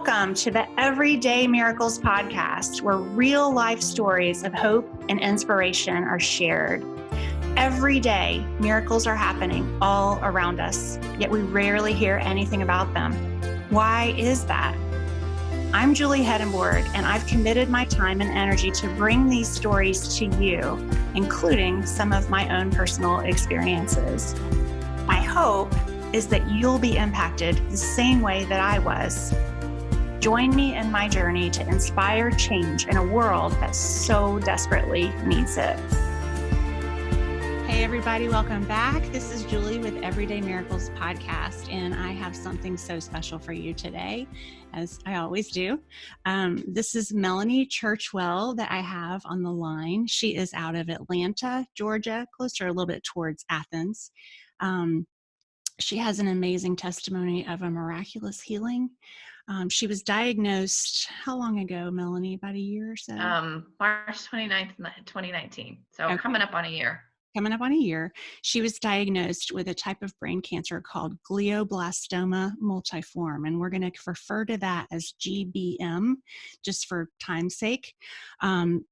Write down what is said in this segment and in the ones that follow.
Welcome to the Everyday Miracles podcast, where real life stories of hope and inspiration are shared. Every day, miracles are happening all around us, yet we rarely hear anything about them. Why is that? I'm Julie Hedenborg, and I've committed my time and energy to bring these stories to you, including some of my own personal experiences. My hope is that you'll be impacted the same way that I was. Join me in my journey to inspire change in a world that so desperately needs it. Hey everybody, welcome back. This is Julie with Everyday Miracles podcast, and I have something so special for you today, as I always do. This is Melanie Churchwell that I have on the line. She is out of Atlanta, Georgia, closer a little bit towards Athens. She has an amazing testimony of a miraculous healing. She was diagnosed, how long ago, Melanie? About a year or so? March 29th, 2019. So Okay. Coming up on a year. Coming up on a year. She was diagnosed with a type of brain cancer called Glioblastoma multiforme, and we're going to refer to that as GBM, just for time's sake.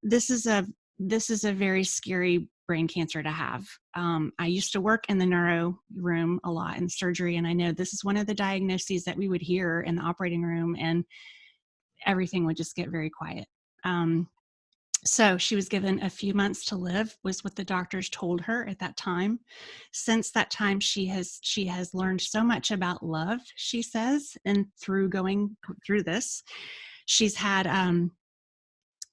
This is a very scary brain cancer to have. I used to work in the neuro room a lot in surgery, and I know this is one of the diagnoses that we would hear in the operating room, and everything would just get very quiet. So she was given a few months to live, was what the doctors told her at that time. Since that time, she has learned so much about love, she says, and through going through this, she's had an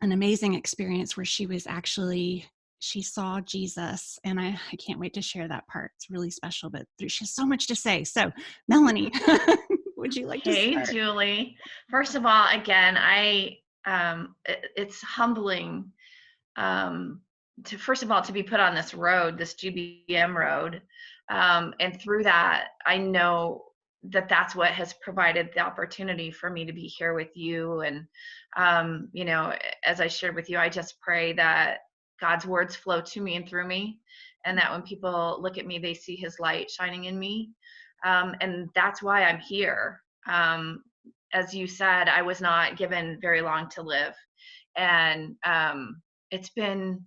amazing experience where she saw Jesus, and I can't wait to share that part. It's really special, but she has so much to say. So, Melanie, would you like to start? Hey, Julie. First of all, again, it's humbling to, first of all, to be put on this road, this GBM road, and through that, I know that that's what has provided the opportunity for me to be here with you. And as I shared with you, I just pray that God's words flow to me and through me, and that when people look at me, they see his light shining in me. And that's why I'm here. As you said, I was not given very long to live. And it's been,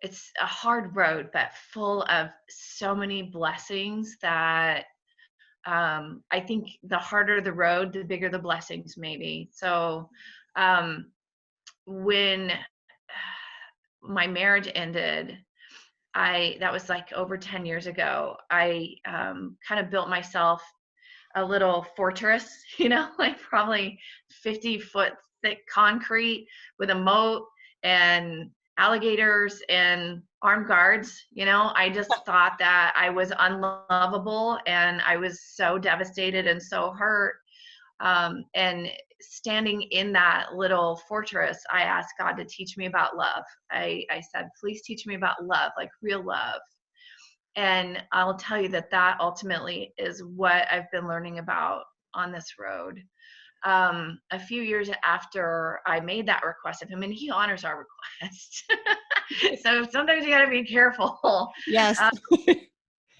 it's a hard road, but full of so many blessings that I think the harder the road, the bigger the blessings maybe. So when my marriage ended, that was like over 10 years ago, I kind of built myself a little fortress, like probably 50-foot thick concrete with a moat and alligators and armed guards. I just thought that I was unlovable, and I was so devastated and so hurt. And standing in that little fortress, I asked God to teach me about love. I said, please teach me about love, like real love. And I'll tell you that ultimately is what I've been learning about on this road. A few years after I made that request of him, and he honors our request. So sometimes you got to be careful. Yes.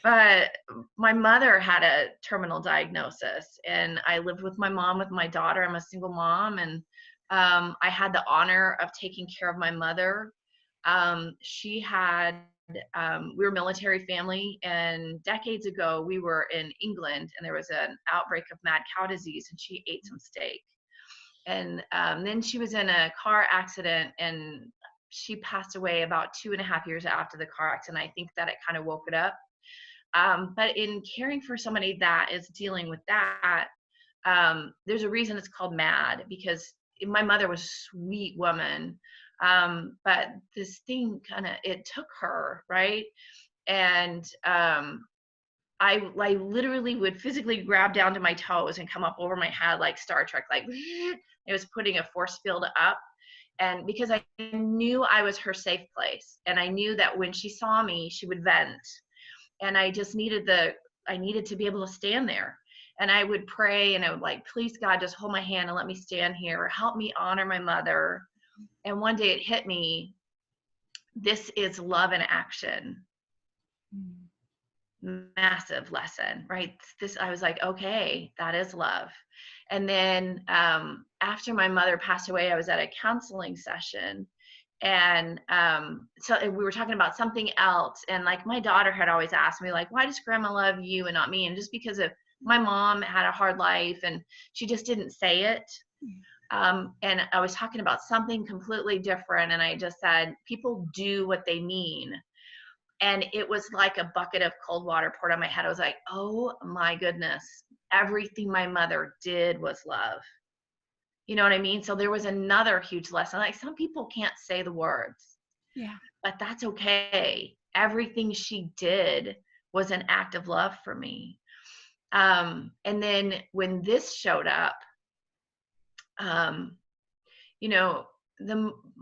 But my mother had a terminal diagnosis, and I lived with my mom, with my daughter. I'm a single mom, and I had the honor of taking care of my mother. She had, we were a military family, and decades ago we were in England, and there was an outbreak of mad cow disease, and she ate some steak. And then she was in a car accident, and she passed away about 2.5 years after the car accident. I think that it kind of woke it up. But in caring for somebody that is dealing with that, there's a reason it's called MAD, because my mother was a sweet woman. But this thing it took her, right? And I literally would physically grab down to my toes and come up over my head like Star Trek, like it was putting a force field up. And because I knew I was her safe place, and I knew that when she saw me, she would vent. And I just needed to be able to stand there. And I would pray, and I would like, please God, just hold my hand and let me stand here, or help me honor my mother. And one day it hit me, this is love in action. massive lesson, right? I was like, okay, that is love. And then after my mother passed away, I was at a counseling session, and so we were talking about something else, and like my daughter had always asked me, like, why does grandma love you and not me? And just because of my mom had a hard life and she just didn't say it. And I was talking about something completely different, and I just said, people do what they mean. And it was like a bucket of cold water poured on my head. I was like, oh my goodness, everything my mother did was love. You know what I mean? So there was another huge lesson. Like, some people can't say the words, Yeah. but that's okay. Everything she did was an act of love for me. And then when this showed up, you know,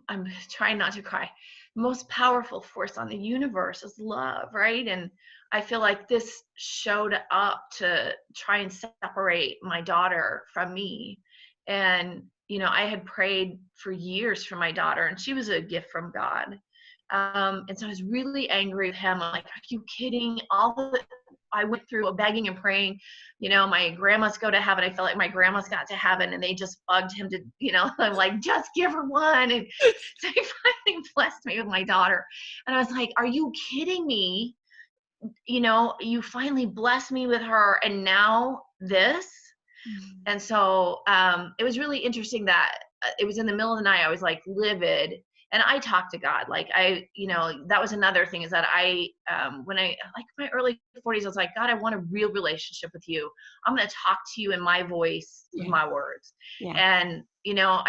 I'm trying not to cry. Most powerful force on the universe is love, right? And I feel like this showed up to try and separate my daughter from me. And, you know, I had prayed for years for my daughter, and she was a gift from God. And so I was really angry with him. I'm like, are you kidding? I went through begging and praying, you know, my grandmas go to heaven. I felt like my grandmas got to heaven and they just bugged him to, you know, I'm like, just give her one. And so he finally blessed me with my daughter. And I was like, are you kidding me? You know, you finally blessed me with her, and now this. And so it was really interesting that it was in the middle of the night. I was like livid, and I talked to God. Like, you know, that was another thing, is that when I, like my early 40s, I was like, God, I want a real relationship with you. I'm going to talk to you in my voice, with my words. Yeah. And, you know,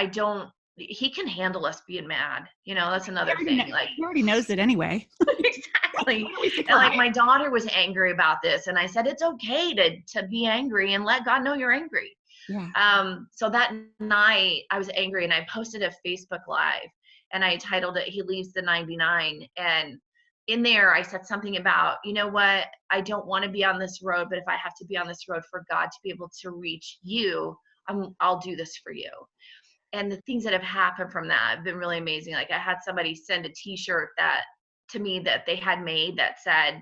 he can handle us being mad. You know, that's another thing. Like, he already knows it anyway. Exactly. And like my daughter was angry about this, and I said, it's okay to be angry and let God know you're angry. Yeah. So that night I was angry, and I posted a Facebook Live, and I titled it, He Leaves the 99. And in there I said something about, you know what, I don't want to be on this road, but if I have to be on this road for God to be able to reach you, I'll do this for you. And the things that have happened from that have been really amazing. Like, I had somebody send a t-shirt to me that they had made that said,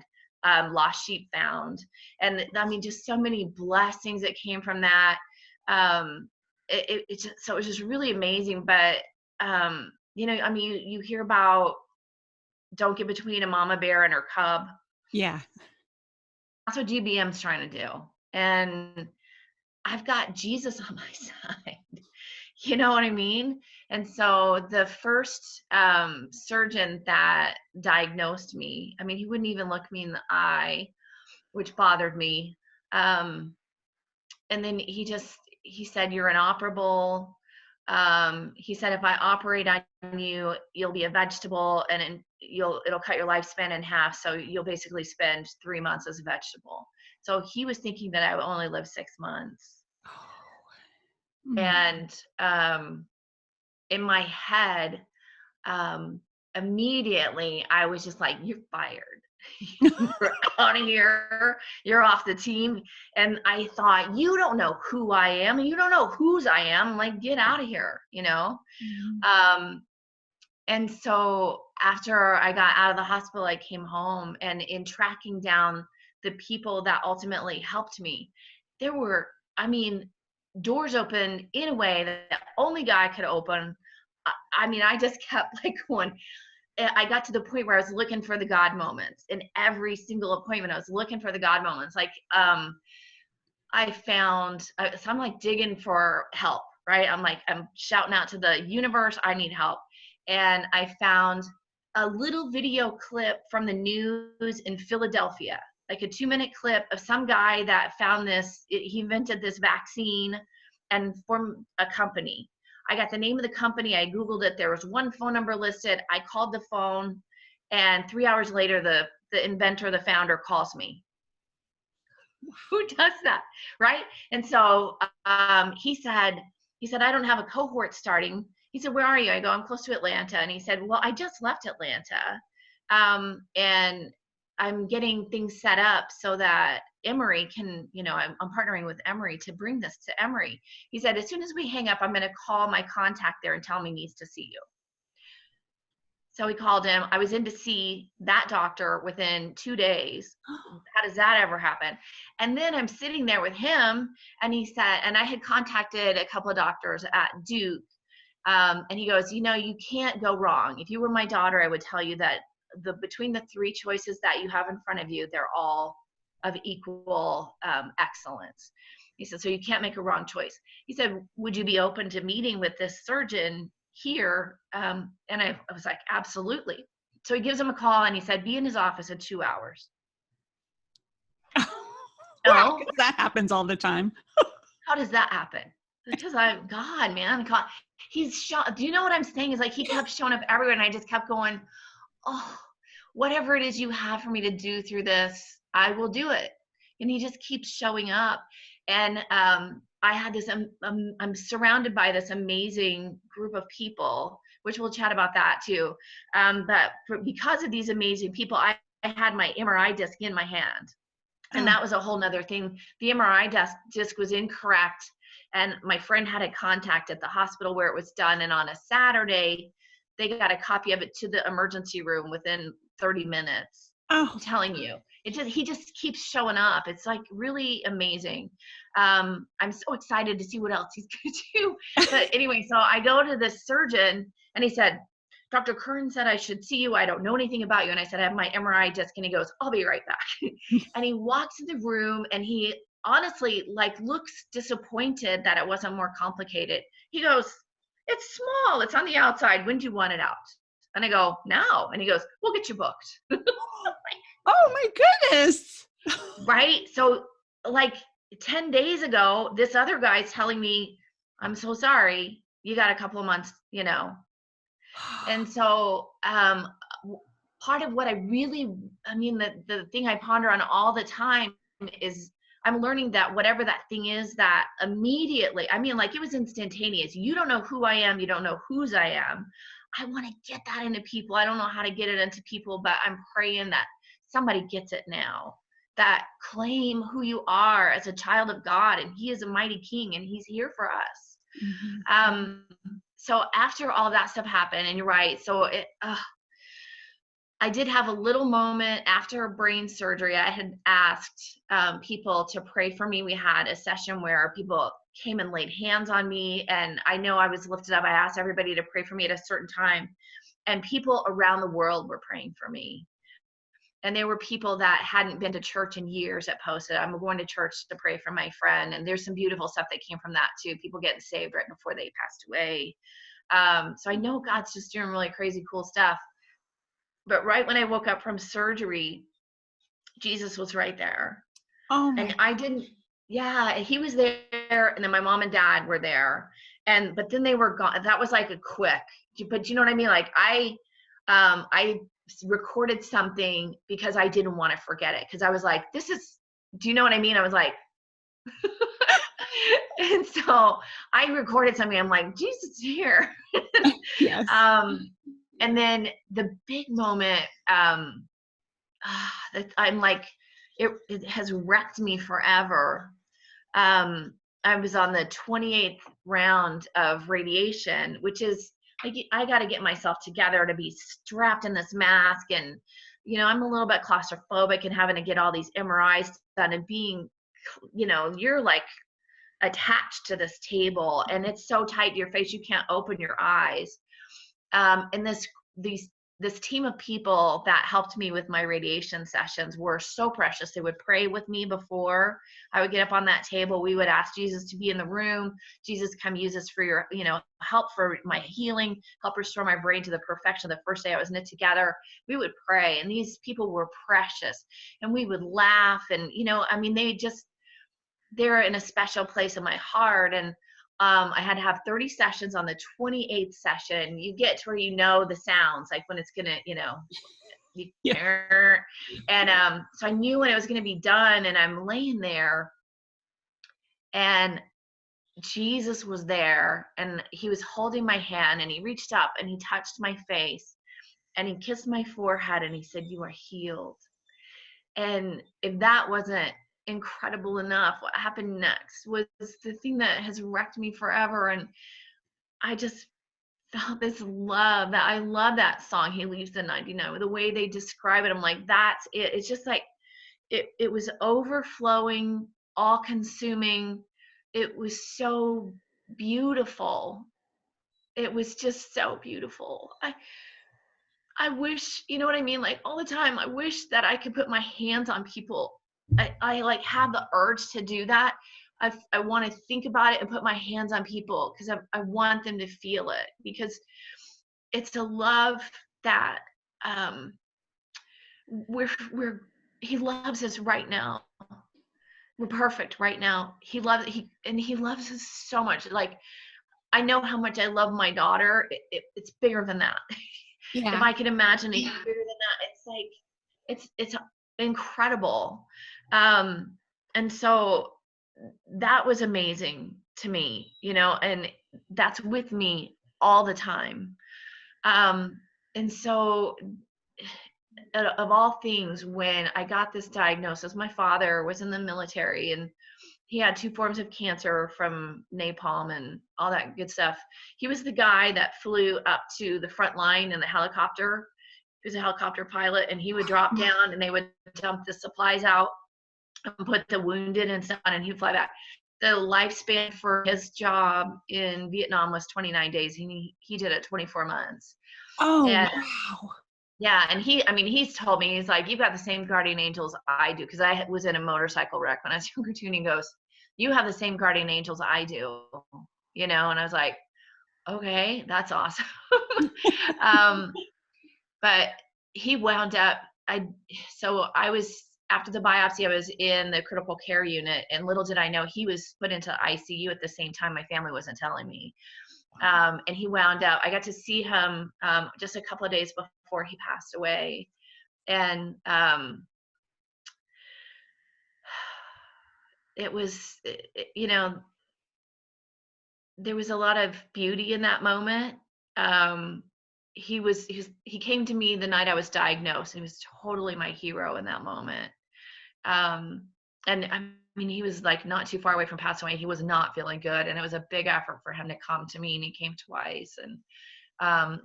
lost sheep found. And I mean, just so many blessings that came from that. So it was just really amazing. But, you know, I mean, you hear about, don't get between a mama bear and her cub. Yeah. That's what GBM's trying to do. And I've got Jesus on my side. You know what I mean? And so the first surgeon that diagnosed me, I mean, he wouldn't even look me in the eye, which bothered me. And then he said, you're inoperable. He said, if I operate on you, you'll be a vegetable, and it'll cut your lifespan in half. So you'll basically spend 3 months as a vegetable. So he was thinking that I would only live 6 months. And in my head, immediately I was just like, you're fired. You're out of here. You're off the team. And I thought, you don't know who I am, and you don't know whose I am. Like, get out of here, you know? And so after I got out of the hospital, I came home, and in tracking down the people that ultimately helped me, there were, I mean, doors open in a way that only God could open. I mean, I just kept like going. I got to the point where I was looking for the God moments in every single appointment. I was looking for the God moments. Like, I found, so I'm like digging for help, right? I'm shouting out to the universe, I need help. And I found a little video clip from the news in Philadelphia, like a 2-minute clip of some guy that found this, he invented this vaccine and formed a company. I got the name of the company. I Googled it. There was one phone number listed. I called the phone, and 3 hours later, the inventor, the founder, calls me. Who does that, right? And so he said, I don't have a cohort starting. He said, where are you? I go, I'm close to Atlanta. And he said, well, I just left Atlanta, and I'm getting things set up so that Emory can, you know, I'm partnering with Emory to bring this to Emory. He said, as soon as we hang up, I'm going to call my contact there and tell him he needs to see you. So he called him. I was in to see that doctor within 2 days. How does that ever happen? And then I'm sitting there with him, and he said, and I had contacted a couple of doctors at Duke, and he goes, you can't go wrong. If you were my daughter, I would tell you that between the 3 choices that you have in front of you, they're all of equal excellence. He said, so you can't make a wrong choice. He said, would you be open to meeting with this surgeon here? And I was like, absolutely. So he gives him a call, and he said, be in his office in 2 hours. No, that happens all the time. how does that happen? Because God, man, God, do you know what I'm saying? Is like, he kept showing up everywhere, and I just kept going, oh, whatever it is you have for me to do through this, I will do it. And he just keeps showing up. And I had this, I'm surrounded by this amazing group of people, which we'll chat about that too. But because of these amazing people, I had my MRI disc in my hand. And that was a whole nother thing. The MRI disc was incorrect. And my friend had a contact at the hospital where it was done. And on a Saturday, they got a copy of it to the emergency room within 30 minutes. I'm telling you, he just keeps showing up. It's like really amazing. I'm so excited to see what else he's going to do. But anyway, so I go to this surgeon, and he said, Dr. Curran said I should see you. I don't know anything about you. And I said, I have my MRI disc. And he goes, I'll be right back. And he walks in the room, and he honestly looks disappointed that it wasn't more complicated. He goes, it's small. It's on the outside. When do you want it out? And I go, now. And he goes, we'll get you booked. Oh my goodness. Right? So 10 days ago, this other guy's telling me, I'm so sorry. You got a couple of months, And so part of what the thing I ponder on all the time is I'm learning that whatever that thing is, that immediately, it was instantaneous. You don't know who I am. You don't know whose I am. I want to get that into people. I don't know how to get it into people, but I'm praying that somebody gets it now, that claim who you are as a child of God, and he is a mighty king, and he's here for us. Mm-hmm. So after all that stuff happened, and you're right, so I did have a little moment after brain surgery. I had asked people to pray for me. We had a session where people came and laid hands on me, and I know I was lifted up. I asked everybody to pray for me at a certain time, and people around the world were praying for me. And there were people that hadn't been to church in years that posted, I'm going to church to pray for my friend. And there's some beautiful stuff that came from that too. People getting saved right before they passed away. So I know God's just doing really crazy, cool stuff. But right when I woke up from surgery, Jesus was right there. Oh, and I didn't, he was there. And then my mom and dad were there. But then they were gone. That was like a quick, but you know what I mean? I recorded something because I didn't want to forget it. Cause I was like, do you know what I mean? I was like, and so I recorded something. I'm like, Jesus is here. Yes. And then the big moment, that I'm like, it has wrecked me forever. I was on the 28th round of radiation, which is, I got to get myself together to be strapped in this mask. And, I'm a little bit claustrophobic and having to get all these MRIs done and being, you're like attached to this table and it's so tight to your face, you can't open your eyes. And this team of people that helped me with my radiation sessions were so precious. They would pray with me before I would get up on that table. We would ask Jesus to be in the room. Jesus, come use this for your, help for my healing, help restore my brain to the perfection. The first day I was knit together, we would pray, and these people were precious, and we would laugh, and they're in a special place in my heart. And I had to have 30 sessions. On the 28th session, you get to where the sounds, like when it's gonna, and so I knew when it was gonna be done, and I'm laying there, and Jesus was there, and he was holding my hand, and he reached up and he touched my face, and he kissed my forehead, and he said, "You are healed." And if that wasn't incredible enough, what happened next was the thing that has wrecked me forever. And I just felt this love that I love that song, He Leaves the 99. The way they describe it, I'm like, that's it. It's just like it was overflowing, all consuming. It was so beautiful. It was just so beautiful. I wish, you know what I mean? Like all the time, I wish that I could put my hands on people. I like have the urge to do that. I want to think about it and put my hands on people because I want them to feel it, because it's a love that um we're he loves us right now. We're perfect right now. He loves us so much. Like I know how much I love my daughter. It's bigger than that. If Yeah. I can imagine anything bigger than that, it's like it's incredible. And so that was amazing to me, and that's with me all the time. And so of all things, when I got this diagnosis, my father was in the military and he had 2 forms of cancer from napalm and all that good stuff. He was the guy that flew up to the front line in the helicopter. He was a helicopter pilot, and he would drop down and they would dump the supplies out and put the wounded and stuff on, and he'd fly back. The lifespan for his job in Vietnam was 29 days. He did it 24 months. Oh, And wow. yeah, and he's told me, he's like, you've got the same guardian angels I do, because I was in a motorcycle wreck when I was younger too, and he goes, you have the same guardian angels I do, and I was like, okay, that's awesome. um, but he wound up, so I was, after the biopsy, I was in the critical care unit, and little did I know he was put into ICU at the same time. My family wasn't telling me. And he wound up, I got to see him just a couple of days before he passed away. And it was, there was a lot of beauty in that moment. He came to me the night I was diagnosed. He was totally my hero in that moment. Um, and I mean, he was like not too far away from passing away. He was not feeling good, and it was a big effort for him to come to me, and he came twice. And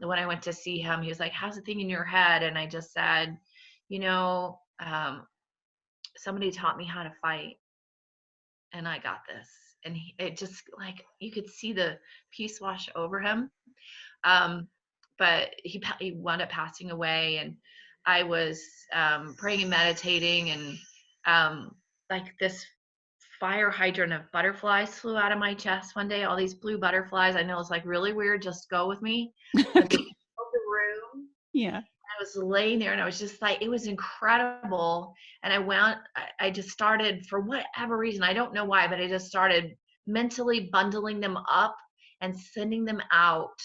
when I went to see him, he was like, how's the thing in your head? And I just said, you know, somebody taught me how to fight, and I got this. And it just, like, you could see the peace wash over him. But he wound up passing away, and I was praying and meditating, and like this fire hydrant of butterflies flew out of my chest one day. All these blue butterflies. I know it's like really weird. Just go with me. But they filled the room. Yeah. I was laying there, and I was just like, it was incredible. And I just started, for whatever reason, I don't know why, but I just started mentally bundling them up and sending them out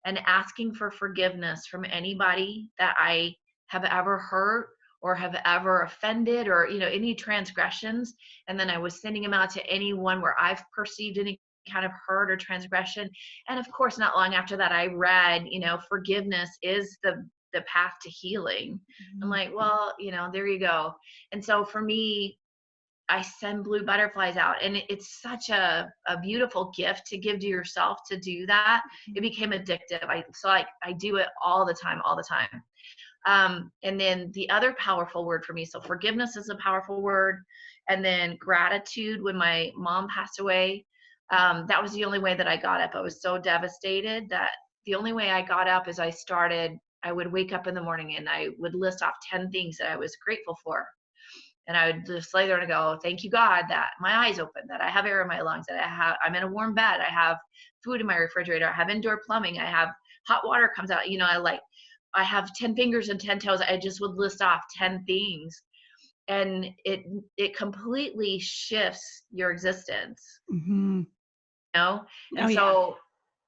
and asking for forgiveness from anybody that I have ever hurt or have ever offended, or, any transgressions. And then I was sending them out to anyone where I've perceived any kind of hurt or transgression. And of course, not long after that, I read, forgiveness is the path to healing. I'm like, well, there you go. And so for me, I send blue butterflies out, and it's such a beautiful gift to give to yourself to do that. It became addictive. I do it all the time. And then the other powerful word for me, so forgiveness is a powerful word. And then gratitude, when my mom passed away, that was the only way that I got up. I was so devastated that the only way I got up is I would wake up in the morning and I would list off 10 things that I was grateful for. And I would just lay there and go, thank you, God, that my eyes open, that I have air in my lungs, that I'm in a warm bed, I have food in my refrigerator, I have indoor plumbing, I have hot water comes out, I have 10 fingers and 10 toes. I just would list off 10 things. And it completely shifts your existence, Mm-hmm. And so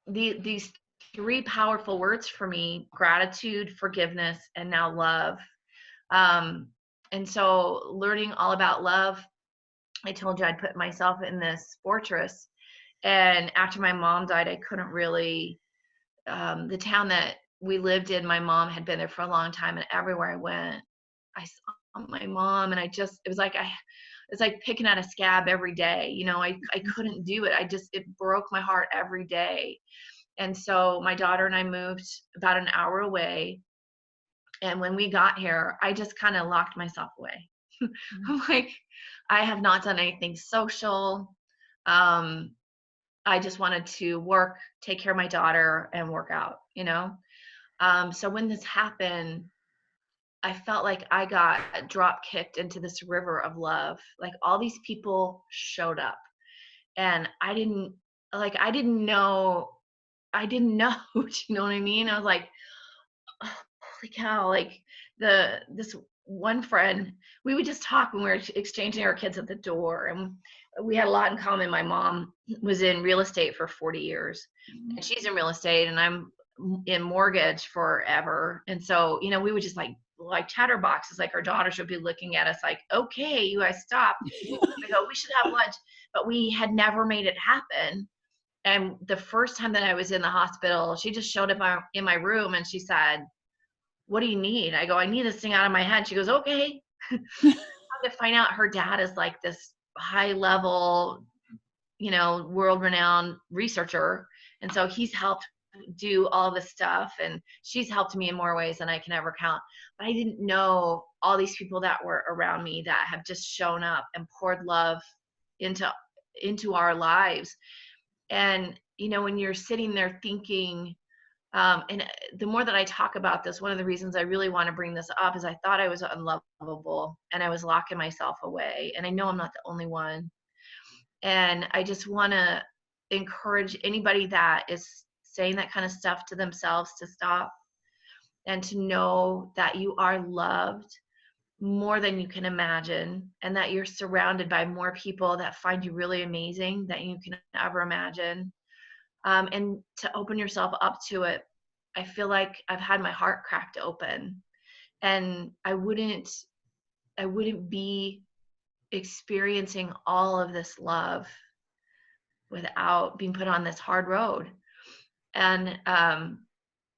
these 3 powerful words for me: gratitude, forgiveness, and now love. And so learning all about love, I told you I'd put myself in this fortress. And after my mom died, I couldn't really, the town that we lived in, my mom had been there for a long time, and everywhere I went, I saw my mom, and it was like picking at a scab every day. I couldn't do it. It broke my heart every day. And so my daughter and I moved about an hour away. And when we got here, I just kind of locked myself away. I'm like, I have not done anything social. I just wanted to work, take care of my daughter, and work out, you know? So when this happened, I felt like I got drop kicked into this river of love. Like all these people showed up, and I didn't know, do you know what I mean? I was like, oh, holy cow, like this one friend, we would just talk when we were exchanging our kids at the door, and we had a lot in common. My mom was in real estate for 40 years, and she's in real estate, and I'm in mortgage forever. And so, we would just like chatterboxes, like our daughters would be looking at us like, okay, you guys stop. We go, we should have lunch. But we had never made it happen. And the first time that I was in the hospital, she just showed up in my room and she said, what do you need? I go, I need this thing out of my head. She goes, okay. To find out her dad is like this high level, world-renowned researcher. And so he's helped do all this stuff, and she's helped me in more ways than I can ever count. But I didn't know all these people that were around me that have just shown up and poured love into our lives. And, when you're sitting there thinking, and the more that I talk about this, one of the reasons I really want to bring this up is I thought I was unlovable and I was locking myself away. And I know I'm not the only one. And I just want to encourage anybody that is saying that kind of stuff to themselves to stop and to know that you are loved more than you can imagine, and that you're surrounded by more people that find you really amazing than you can ever imagine. And to open yourself up to it. I feel like I've had my heart cracked open, and I wouldn't be experiencing all of this love without being put on this hard road. And,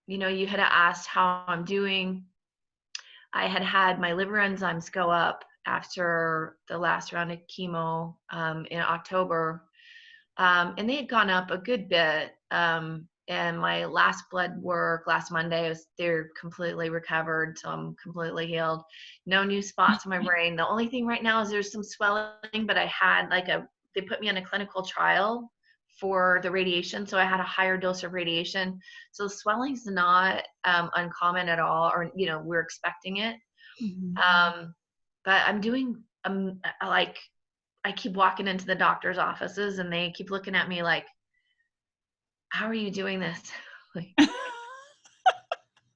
you had asked how I'm doing. I had my liver enzymes go up after the last round of chemo in October. And they had gone up a good bit. And my last blood work last Monday, they're completely recovered. So I'm completely healed. No new spots in my brain. The only thing right now is there's some swelling, but I had they put me on a clinical trial for the radiation. So I had a higher dose of radiation. So the swelling's not uncommon at all, or, we're expecting it. Mm-hmm. But I keep walking into the doctor's offices and they keep looking at me like, how are you doing this? Like, I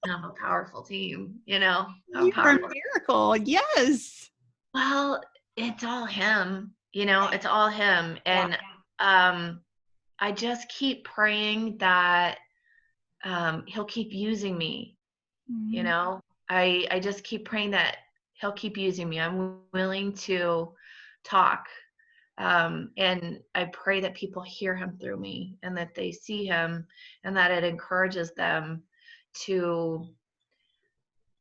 have a powerful team, You're a miracle. Yes. Well, it's all him, it's all him. And I just keep praying that he'll keep using me. Mm-hmm. I just keep praying that he'll keep using me. I'm willing to talk. And I pray that people hear him through me, and that they see him, and that it encourages them to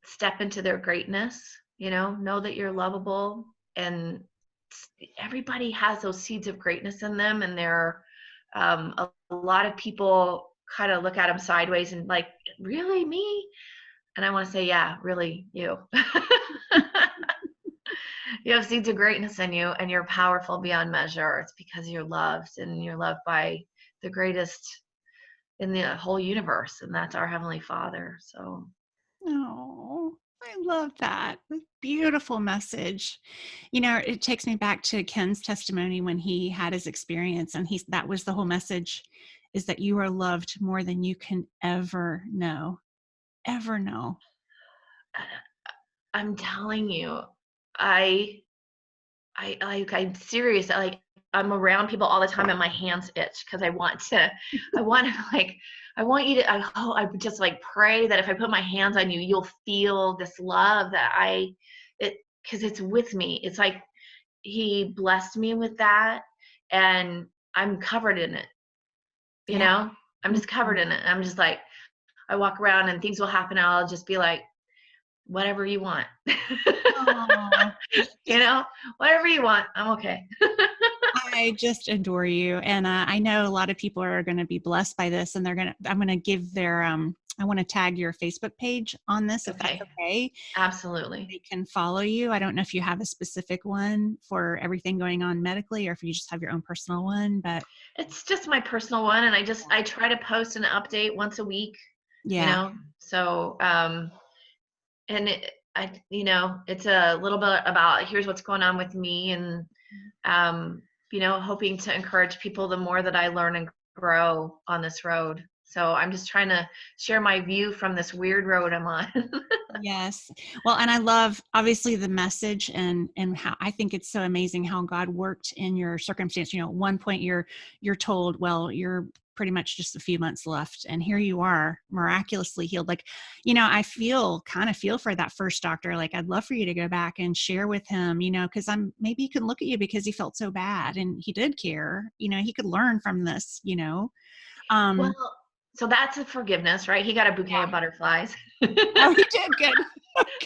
step into their greatness, know that you're lovable. And everybody has those seeds of greatness in them. And there are a lot of people kind of look at them sideways and like, really, me? And I want to say, yeah, really, you. You have seeds of greatness in you, and you're powerful beyond measure. It's because you're loved, and you're loved by the greatest in the whole universe, and that's our Heavenly Father. So, oh, I love that. Beautiful message. It takes me back to Ken's testimony when he had his experience, and that was the whole message, is that you are loved more than you can ever know. Ever know. I'm telling you, I'm serious. I'm around people all the time and my hands itch because I want you to, I just pray that if I put my hands on you, you'll feel this love because it's with me. It's like he blessed me with that, and I'm covered in it. I'm just covered in it. I'm just like, I walk around and things will happen. And I'll just be like, whatever you want. Whatever you want. I'm okay. I just adore you. And I know a lot of people are going to be blessed by this, and I'm going to give their, I want to tag your Facebook page on this if that's Okay. okay. Absolutely. They can follow you. I don't know if you have a specific one for everything going on medically, or if you just have your own personal one, but It's just my personal one, and I try to post an update once a week, you yeah. know. So and it's a little bit about here's what's going on with me, and hoping to encourage people the more that I learn and grow on this road. So I'm just trying to share my view from this weird road I'm on. Yes. Well, and I love obviously the message, and how I think it's so amazing how God worked in your circumstance. At one point you're told, well, you're pretty much just a few months left, and here you are miraculously healed. Like, I kind of feel for that first doctor. Like, I'd love for you to go back and share with him, because maybe he could look at you because he felt so bad and he did care. He could learn from this, Well, so that's a forgiveness, right? He got a bouquet of butterflies. Oh, he did good.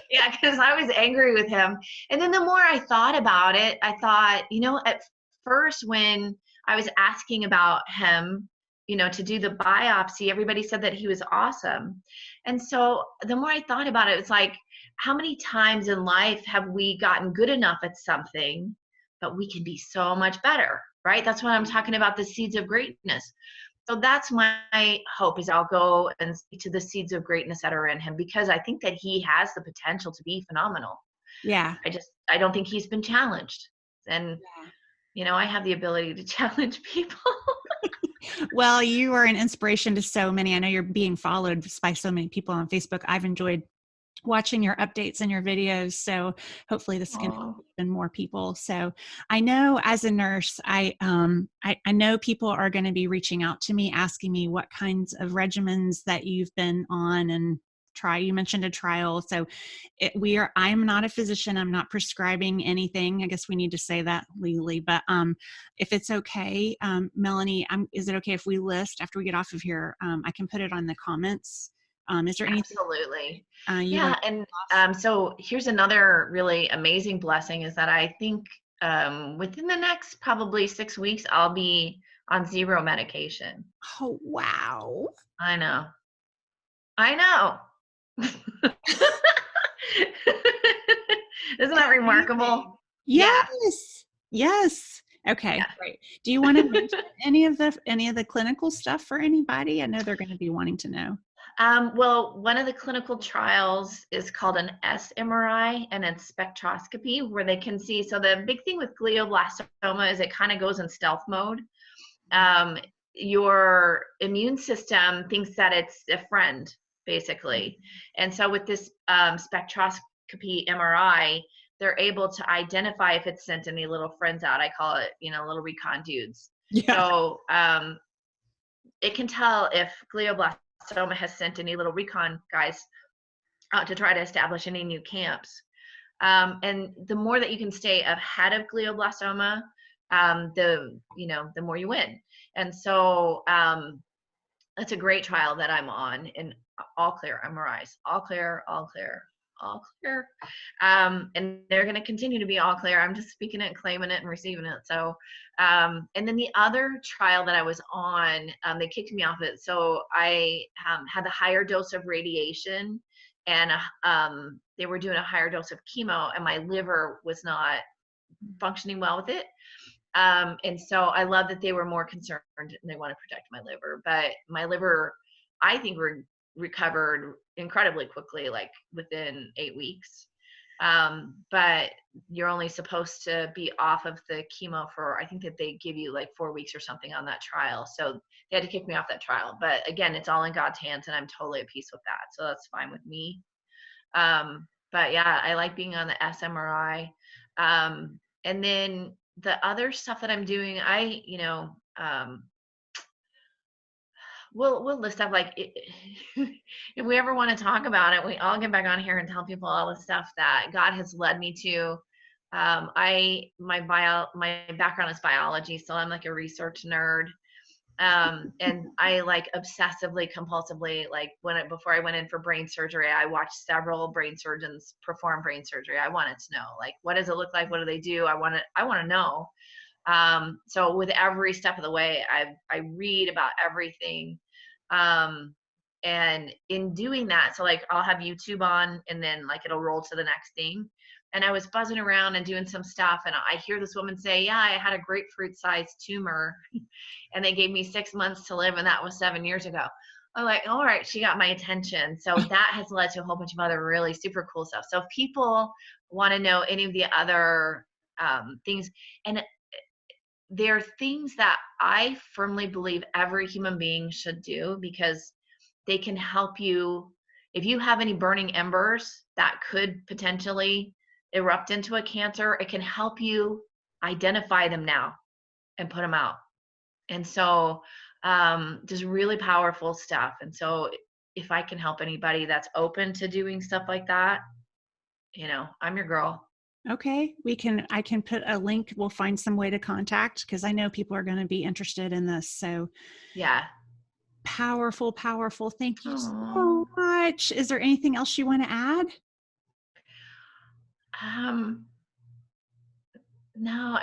Yeah, because I was angry with him. And then the more I thought about it, I thought, at first when I was asking about him, to do the biopsy, everybody said that he was awesome. And so the more I thought about it, it's like, how many times in life have we gotten good enough at something, but we can be so much better, right? That's what I'm talking about, the seeds of greatness. So that's my hope, is I'll go and speak to the seeds of greatness that are in him, because I think that he has the potential to be phenomenal. Yeah. I don't think he's been challenged. And, I have the ability to challenge people. Well, you are an inspiration to so many. I know you're being followed by so many people on Facebook. I've enjoyed watching your updates and your videos. So hopefully this can help even more people. So I know as a nurse, I know people are going to be reaching out to me, asking me what kinds of regimens that you've been on and you mentioned a trial. So I'm not a physician. I'm not prescribing anything. I guess we need to say that legally, but if it's okay, Melanie, is it okay if we list after we get off of here? I can put it on the comments. Is there anything? Absolutely. You Yeah. want And so here's another really amazing blessing, is that I think within the next probably 6 weeks, I'll be on 0 medication. Oh, wow. I know. I know. Isn't that remarkable? Yes. Yeah. Yes. Okay. Yeah. Great. Do you want to mention any of the clinical stuff for anybody? I know they're going to be wanting to know. Well, one of the clinical trials is called an SMRI, and it's spectroscopy, where they can see. So the big thing with glioblastoma is it kind of goes in stealth mode. Your immune system thinks that it's a friend, basically. And so with this spectroscopy MRI, they're able to identify if it's sent any little friends out. I call it, little recon dudes. Yeah. So it can tell if glioblastoma has sent any little recon guys out to try to establish any new camps. And the more that you can stay ahead of glioblastoma, the more you win. And so that's a great trial that I'm on, in all clear MRIs, all clear, all clear, all clear. And they're going to continue to be all clear. I'm just speaking it, claiming it, and receiving it. So, and then the other trial that I was on, they kicked me off it. So I had the higher dose of radiation, and they were doing a higher dose of chemo, and my liver was not functioning well with it. And so I love that they were more concerned and they want to protect my liver. But my liver, I think, recovered incredibly quickly, like within 8 weeks. But you're only supposed to be off of the chemo for, I think that they give you like 4 weeks or something on that trial. So they had to kick me off that trial. But again, it's all in God's hands, and I'm totally at peace with that. So that's fine with me. But yeah, I like being on the SMRI. And then the other stuff that I'm doing, we'll list stuff like if we ever want to talk about it, I'll get back on here and tell people all the stuff that God has led me to. My background is biology, so I'm like a research nerd. And I like obsessively compulsively, like before I went in for brain surgery, I watched several brain surgeons perform brain surgery. I wanted to know, like, what does it look like? What do they do? I want to know. So with every step of the way, I read about everything. And in doing that, so like I'll have YouTube on and then like it'll roll to the next thing. And I was buzzing around and doing some stuff, and I hear this woman say, yeah, I had a grapefruit sized tumor and they gave me 6 months to live, and that was 7 years ago. I'm like, all right, she got my attention. So that has led to a whole bunch of other really super cool stuff. So if people want to know any of the other things, and there are things that I firmly believe every human being should do, because they can help you. If you have any burning embers that could potentially erupt into a cancer, it can help you identify them now and put them out. And so just really powerful stuff. And so if I can help anybody that's open to doing stuff like that, I'm your girl. Okay. I can put a link. We'll find some way to contact, because I know people are going to be interested in this. So yeah. Powerful. Thank you Aww. so much. Is there anything else you want to add? No,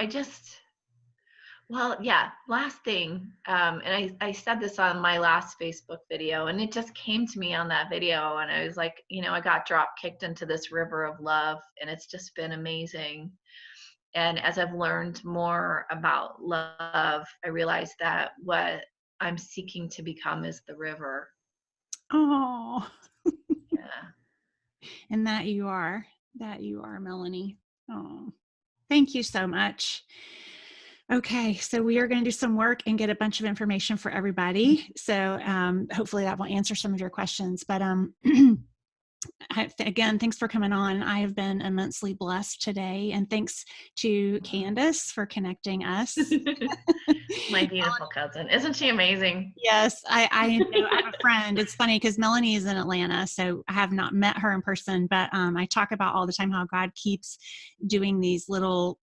last thing. And I said this on my last Facebook video, and it just came to me on that video. And I was like, I got drop kicked into this river of love, and it's just been amazing. And as I've learned more about love, I realized that what I'm seeking to become is the river. Oh, yeah. And that you are, Melanie. Oh, thank you so much. Okay, so we are going to do some work and get a bunch of information for everybody. So hopefully that will answer some of your questions. But again, thanks for coming on. I have been immensely blessed today, and thanks to Candace for connecting us. My beautiful cousin. Isn't she amazing? Yes, I know. I have a friend. It's funny because Melanie is in Atlanta, so I have not met her in person, but I talk about all the time how God keeps doing these little,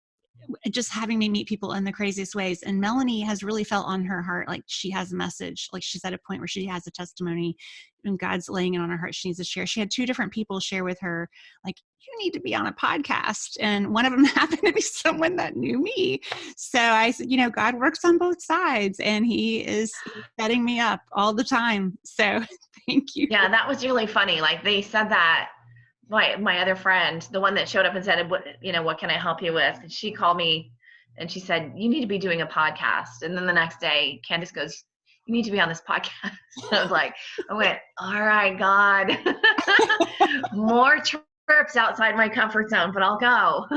just having me meet people in the craziest ways. And Melanie has really felt on her heart, like she has a message, like she's at a point where she has a testimony and God's laying it on her heart. She needs to share. She had 2 different people share with her, like, you need to be on a podcast. And one of them happened to be someone that knew me. So I said, God works on both sides, and he is setting me up all the time. So thank you. Yeah, that was really funny. Like they said that, my other friend, the one that showed up and said, what can I help you with? And she called me and she said, you need to be doing a podcast. And then the next day, Candace goes, you need to be on this podcast. I went, all right, God, more trips outside my comfort zone, but I'll go.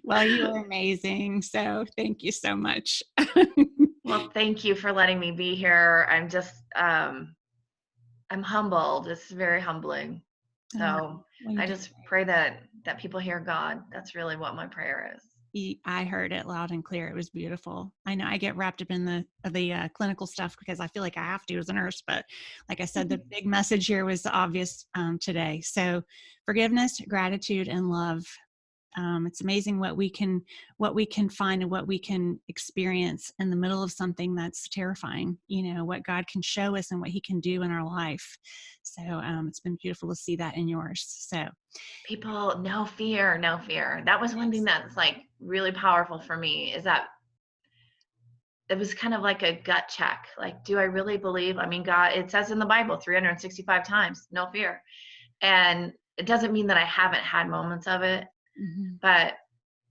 Well, you are amazing. So thank you so much. Well, thank you for letting me be here. I'm just, I'm humbled. It's very humbling. So I just pray that people hear God. That's really what my prayer is. I heard it loud and clear. It was beautiful. I know I get wrapped up in the clinical stuff because I feel like I have to as a nurse. But like I said, the big message here was obvious today. So forgiveness, gratitude, and love. It's amazing what we can find and what we can experience in the middle of something that's terrifying. What God can show us and what he can do in our life. So it's been beautiful to see that in yours. So people, no fear. That was one thing that's like really powerful for me, is that it was kind of like a gut check. Like, do I really believe? I mean, God, it says in the Bible 365 times, no fear. And it doesn't mean that I haven't had moments of it. Mm-hmm. But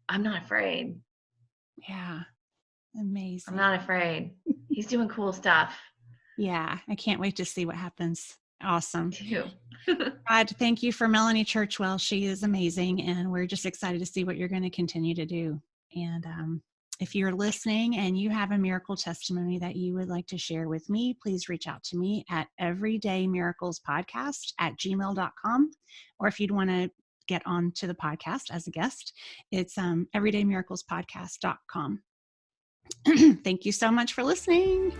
I'm not afraid. Yeah. Amazing. I'm not afraid. He's doing cool stuff. Yeah. I can't wait to see what happens. Awesome. Me too. God, thank you for Melanie Churchwell. She is amazing. And we're just excited to see what you're going to continue to do. And if you're listening and you have a miracle testimony that you would like to share with me, please reach out to me at everydaymiraclespodcast@gmail.com. Or if you'd want to get on to the podcast as a guest, it's everydaymiraclespodcast.com. Thank you so much for listening.